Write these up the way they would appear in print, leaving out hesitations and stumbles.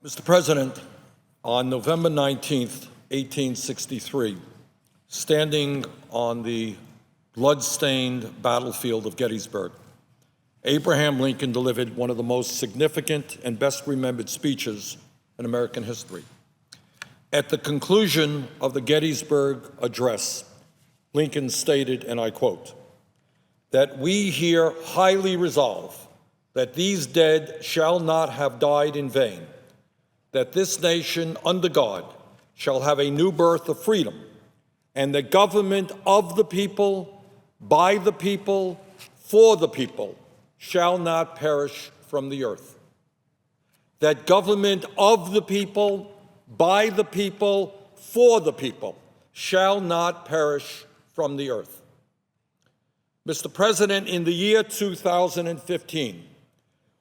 Mr. President, on November 19th, 1863, standing on the blood-stained battlefield of Gettysburg, Abraham Lincoln delivered one of the most significant and best-remembered speeches in American history. At the conclusion of the Gettysburg Address, Lincoln stated, and I quote, "that we here highly resolve that these dead shall not have died in vain, that this nation under God shall have a new birth of freedom, and the government of the people, by the people, for the people, shall not perish from the earth. That government of the people, by the people, for the people, shall not perish from the earth." Mr. President, in the year 2015,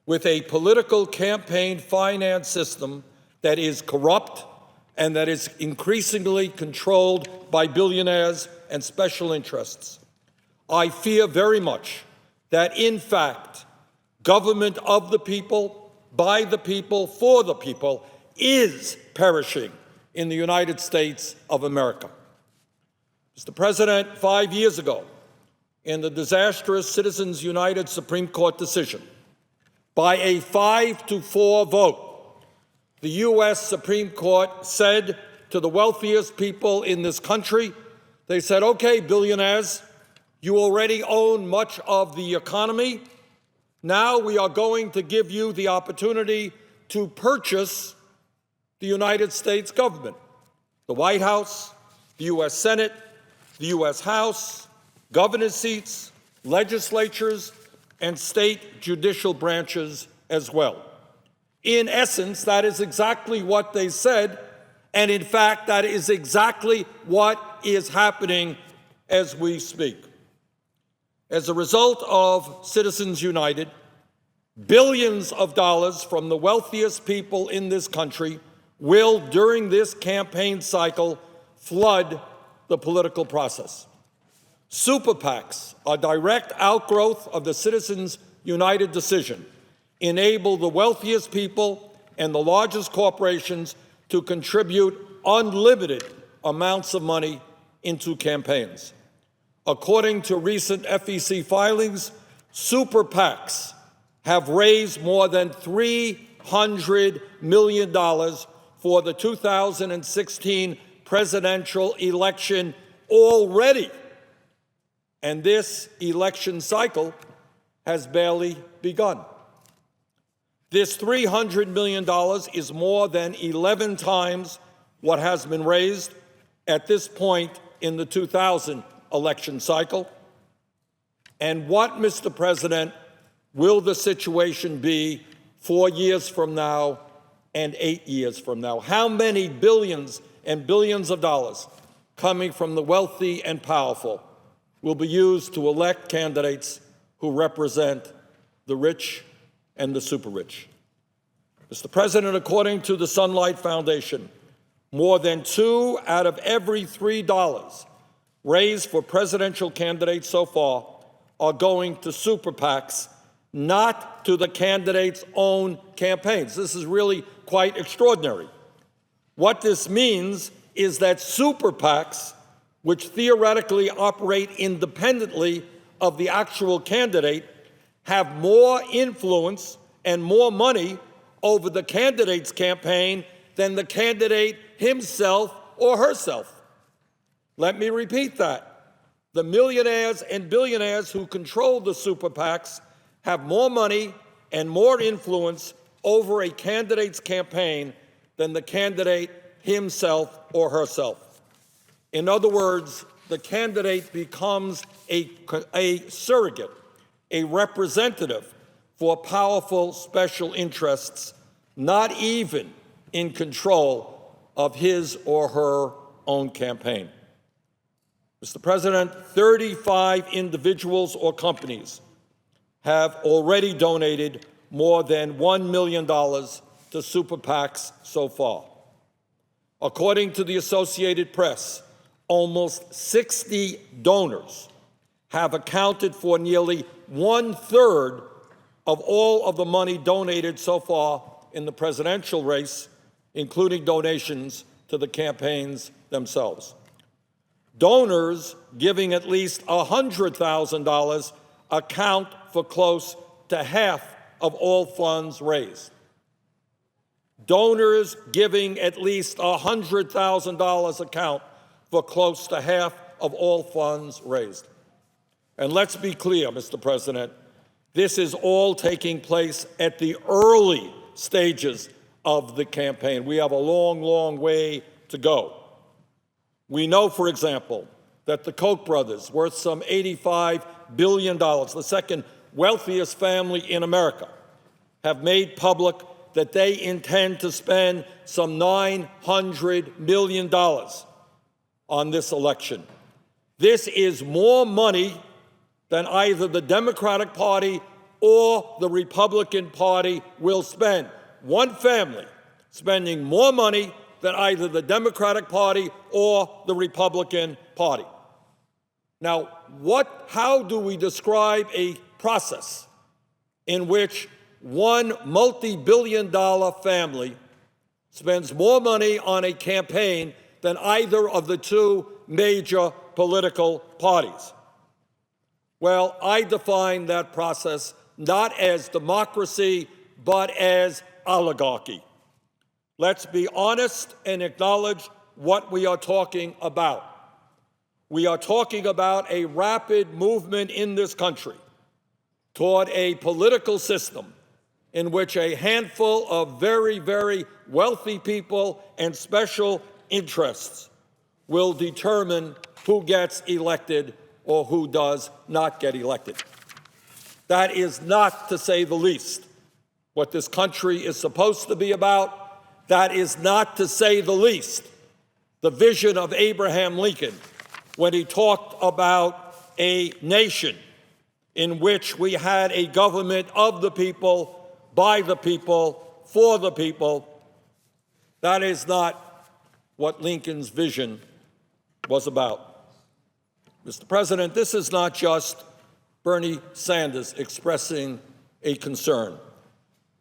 with a political campaign finance system that is corrupt and that is increasingly controlled by billionaires and special interests, I fear very much that, in fact, government of the people, by the people, for the people is perishing in the United States of America. Mr. President, 5 years ago, in the disastrous Citizens United Supreme Court decision, by a 5-4 vote, the U.S. Supreme Court said to the wealthiest people in this country, they said, "Okay, billionaires, you already own much of the economy. Now we are going to give you the opportunity to purchase the United States government, the White House, the U.S. Senate, the U.S. House, governor's seats, legislatures, and state judicial branches as well." In essence, that is exactly what they said, and in fact, that is exactly what is happening as we speak. As a result of Citizens United, billions of dollars from the wealthiest people in this country will, during this campaign cycle, flood the political process. Super PACs, a direct outgrowth of the Citizens United decision, enable the wealthiest people and the largest corporations to contribute unlimited amounts of money into campaigns. According to recent FEC filings, super PACs have raised more than $300 million for the 2016 presidential election already. And this election cycle has barely begun. This $300 million is more than 11 times what has been raised at this point in the 2000 election cycle. And what, Mr. President, will the situation be 4 years from now and 8 years from now? How many billions and billions of dollars coming from the wealthy and powerful will be used to elect candidates who represent the rich and the super rich? Mr. President, according to the Sunlight Foundation, more than 2 out of every $3 raised for presidential candidates so far are going to super PACs, not to the candidates' own campaigns. This is really quite extraordinary. What this means is that super PACs, which theoretically operate independently of the actual candidate, have more influence and more money over the candidate's campaign than the candidate himself or herself. Let me repeat that. The millionaires and billionaires who control the super PACs have more money and more influence over a candidate's campaign than the candidate himself or herself. In other words, the candidate becomes a surrogate, a representative for powerful special interests, not even in control of his or her own campaign. Mr. President, 35 individuals or companies have already donated more than $1 million to super PACs so far. According to the Associated Press, almost 60 donors have accounted for nearly 1/3 of all of the money donated so far in the presidential race, including donations to the campaigns themselves. Donors giving at least $100,000 account for close to half of all funds raised. Donors giving at least $100,000 account for close to half of all funds raised. And let's be clear, Mr. President, this is all taking place at the early stages of the campaign. We have a long, long way to go. We know, for example, that the Koch brothers, worth some $85 billion, the second wealthiest family in America, have made public that they intend to spend some $900 million on this election. This is more money than either the Democratic Party or the Republican Party will spend. One family spending more money than either the Democratic Party or the Republican Party. Now, how do we describe a process in which one multi-billion-dollar family spends more money on a campaign than either of the two major political parties? Well, I define that process not as democracy, but as oligarchy. Let's be honest and acknowledge what we are talking about. We are talking about a rapid movement in this country toward a political system in which a handful of very, very wealthy people and special interests will determine who gets elected or who does not get elected. That is not, to say the least, what this country is supposed to be about. That is not, to say the least, the vision of Abraham Lincoln when he talked about a nation in which we had a government of the people, by the people, for the people. That is not what Lincoln's vision was about. Mr. President, this is not just Bernie Sanders expressing a concern.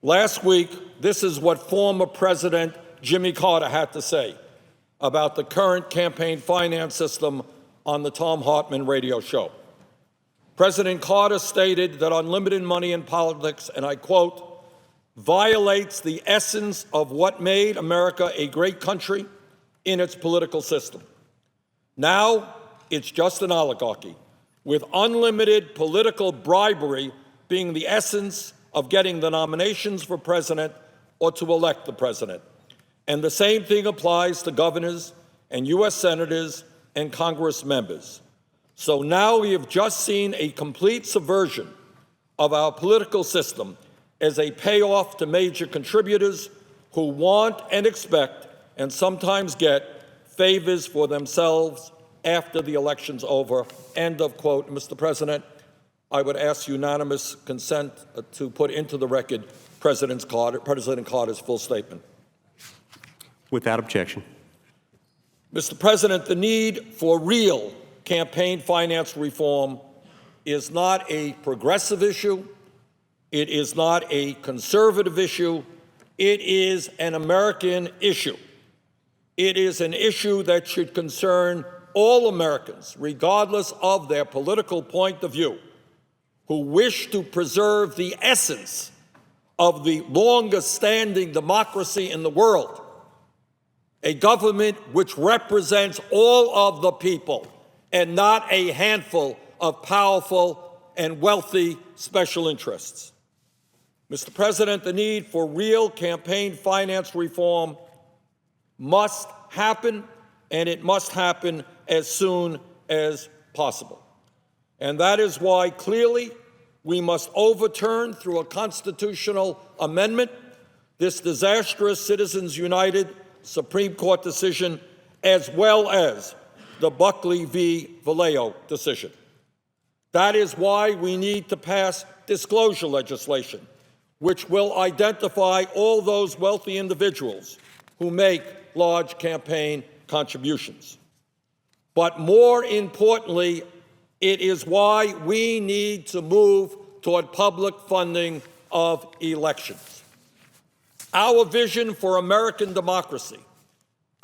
Last week, this is what former President Jimmy Carter had to say about the current campaign finance system on the Thom Hartmann radio show. President Carter stated that unlimited money in politics, and I quote, violates the essence of what made America a great country in its political system. Now, it's just an oligarchy, with unlimited political bribery being the essence of getting the nominations for president or to elect the president. And the same thing applies to governors and U.S. senators and Congress members. So now we have just seen a complete subversion of our political system as a payoff to major contributors who want and expect and sometimes get favors for themselves after the election's over. End of quote. Mr. President, I would ask unanimous consent to put into the record President Carter's full statement. Without objection. Mr. President, the need for real campaign finance reform is not a progressive issue. It is not a conservative issue. It is an American issue. It is an issue that should concern all Americans, regardless of their political point of view, who wish to preserve the essence of the longest-standing democracy in the world, a government which represents all of the people and not a handful of powerful and wealthy special interests. Mr. President, the need for real campaign finance reform must happen, and it must happen as soon as possible. And that is why, clearly, we must overturn through a constitutional amendment this disastrous Citizens United Supreme Court decision, as well as the Buckley v. Valeo decision. That is why we need to pass disclosure legislation, which will identify all those wealthy individuals who make large campaign contributions. But more importantly, it is why we need to move toward public funding of elections. Our vision for American democracy,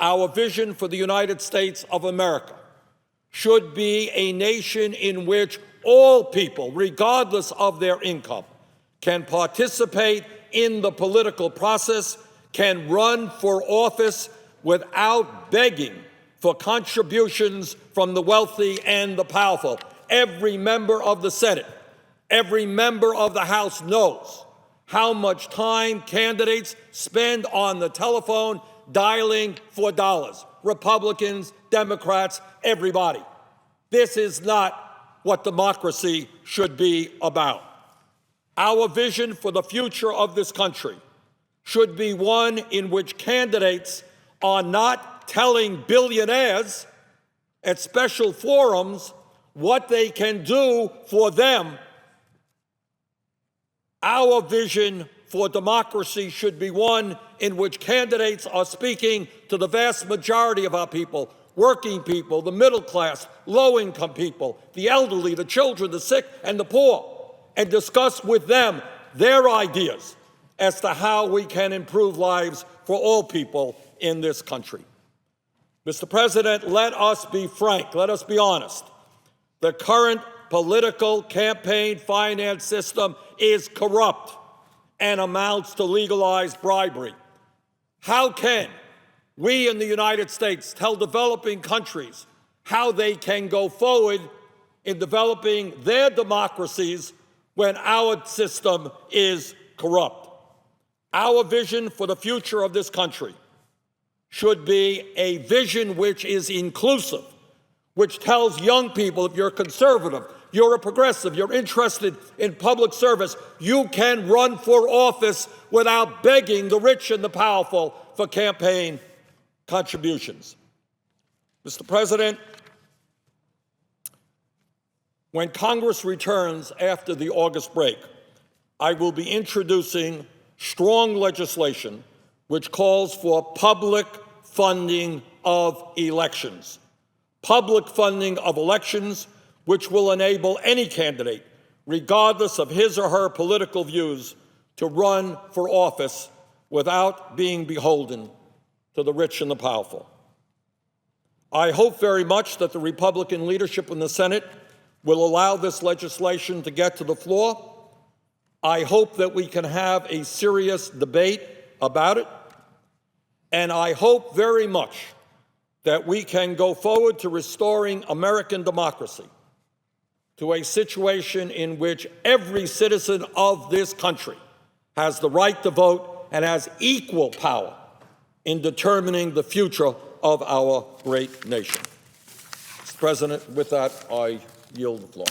our vision for the United States of America, should be a nation in which all people, regardless of their income, can participate in the political process, can run for office without begging for contributions from the wealthy and the powerful. Every member of the Senate, every member of the House knows how much time candidates spend on the telephone dialing for dollars. Republicans, Democrats, everybody. This is not what democracy should be about. Our vision for the future of this country should be one in which candidates are not telling billionaires at special forums what they can do for them. Our vision for democracy should be one in which candidates are speaking to the vast majority of our people, working people, the middle class, low-income people, the elderly, the children, the sick, and the poor, and discuss with them their ideas as to how we can improve lives for all people in this country. Mr. President, let us be frank, let us be honest. The current political campaign finance system is corrupt and amounts to legalized bribery. How can we in the United States tell developing countries how they can go forward in developing their democracies when our system is corrupt? Our vision for the future of this country should be a vision which is inclusive, which tells young people, if you're conservative, you're a progressive, you're interested in public service, you can run for office without begging the rich and the powerful for campaign contributions. Mr. President, when Congress returns after the August break, I will be introducing strong legislation which calls for public funding of elections. Public funding of elections which will enable any candidate, regardless of his or her political views, to run for office without being beholden to the rich and the powerful. I hope very much that the Republican leadership in the Senate will allow this legislation to get to the floor. I hope that we can have a serious debate about it. And I hope very much that we can go forward to restoring American democracy to a situation in which every citizen of this country has the right to vote and has equal power in determining the future of our great nation. Mr. President, with that, I yield the floor.